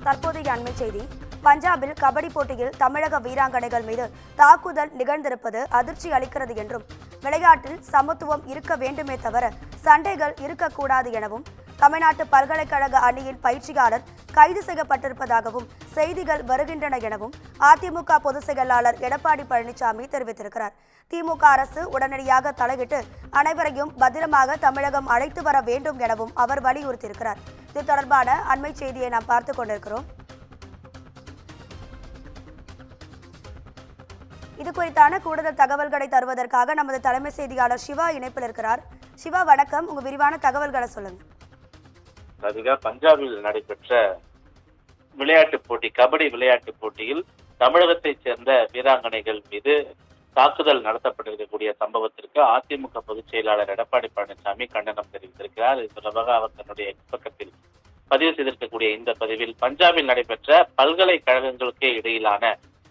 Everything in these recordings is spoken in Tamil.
தற்போதைய அண்மை செய்தி. பஞ்சாபில் கபடி போட்டியில் தமிழக வீராங்கனைகள் மீது தாக்குதல் நிகழ்ந்திருப்பது அதிர்ச்சி அளிக்கிறது என்றும், விளையாட்டில் சமத்துவம் இருக்க வேண்டுமே தவிர சண்டைகள் இருக்கக்கூடாது எனவும், தமிழ்நாட்டு பல்கலைக்கழக அணியின் பயிற்சியாளர் கைது செய்யப்பட்டிருப்பதாகவும் செய்திகள் வருகின்றன எனவும் அதிமுக பொதுச் செயலாளர் எடப்பாடி பழனிசாமி தெரிவித்திருக்கிறார். திமுக அரசு உடனடியாக தலையிட்டு அனைவரையும் பத்திரமாக தமிழகம் அழைத்து வர வேண்டும் எனவும் அவர் வலியுறுத்தியிருக்கிறார். இது தொடர்பான அண்மை செய்தியை நாம் பார்த்துக் கொண்டிருக்கிறோம். இது குறித்தான கூடுதல் தகவல்களை தருவதற்காக நமது தலைமை செய்தியாளர் சிவா இணைப்பில் இருக்கிறார். சிவா, வணக்கம். உங்க விரிவான தகவல்களை சொல்லுங்க. பஞ்சாபில் நடைபெற்ற விளையாட்டுப் போட்டி, கபடி விளையாட்டுப் போட்டியில் தமிழகத்தைச் சேர்ந்த வீராங்கனைகள் மீது தாக்குதல் நடத்தப்பட்டிருக்கக்கூடிய சம்பவத்திற்கு அதிமுக பொதுச் செயலாளர் எடப்பாடி பழனிசாமி கண்டனம் தெரிவித்திருக்கிறார். இது தொடர்பாக அவர் தன்னுடைய பக்கத்தில் பதிவு செய்திருக்கக்கூடிய இந்த பதிவில், பஞ்சாபில் நடைபெற்ற பல்கலைக்கழகங்களுக்கே இடையிலான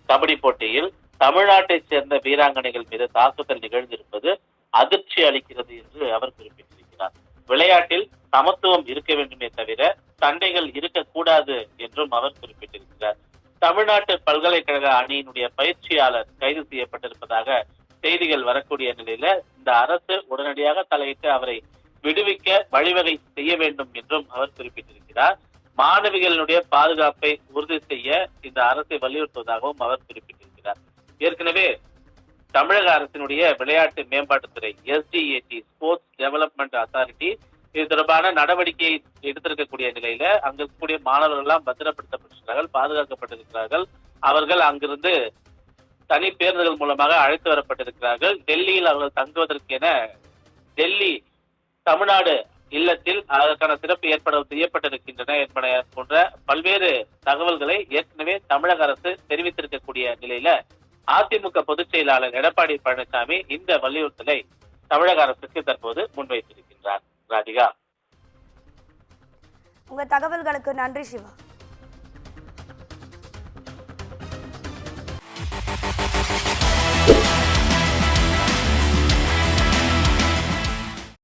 கபடி போட்டியில் தமிழ்நாட்டைச் சேர்ந்த வீராங்கனைகள் மீது தாக்குதல் நிகழ்ந்திருப்பது அதிர்ச்சி அளிக்கிறது என்று அவர் குறிப்பிட்டிருக்கிறார். விளையாட்டில் சமத்துவம் இருக்க வேண்டுமே தவிர சண்டைகள் இருக்கக்கூடாது என்றும் அவர் குறிப்பிட்டிருக்கிறார். தமிழ்நாட்டு பல்கலைக்கழக அணியினுடைய பயிற்சியாளர் கைது செய்யப்பட்டிருப்பதாக செய்திகள் வரக்கூடிய நிலையில இந்த அரசு உடனடியாக தலையிட்டு அவரை விடுவிக்க வழிவகை செய்ய வேண்டும் என்றும் அவர் குறிப்பிட்டிருக்கிறார். மாணவிகளுடைய பாதுகாப்பை உறுதி செய்ய இந்த அரசை வலியுறுத்துவதாகவும் அவர் குறிப்பிட்டிருக்கிறார். ஏற்கனவே தமிழக அரசினுடைய விளையாட்டு மேம்பாட்டுத்துறை SDAT, ஸ்போர்ட்ஸ் டெவலப்மெண்ட் அத்தாரிட்டி, இது தொடர்பான நடவடிக்கையை எடுத்திருக்கக்கூடிய நிலையில அங்க இருக்கக்கூடிய மாணவர்கள் எல்லாம் பத்திரப்படுத்தப்பட்டிருக்கிறார்கள், பாதுகாக்கப்பட்டிருக்கிறார்கள். அவர்கள் அங்கிருந்து தனி பேருந்துகள் மூலமாக அழைத்து வரப்பட்டிருக்கிறார்கள். டெல்லியில் அவர்கள் தங்குவதற்கென டெல்லி தமிழ்நாடு இல்லத்தில் அதற்கான சிறப்பு ஏற்பாடுகள் செய்யப்பட்டிருக்கின்றன என்பன போன்ற பல்வேறு தகவல்களை ஏற்கனவே தமிழக அரசு தெரிவித்திருக்கக்கூடிய நிலையில அதிமுக பொதுச் செயலாளர் எடப்பாடி பழனிசாமி இந்த வலியுறுத்தலை தமிழக அரசுக்கு தற்போது முன்வைத்திருக்கின்றார். ராதிகா, உங்க தகவல்களுக்கு நன்றி சிவா.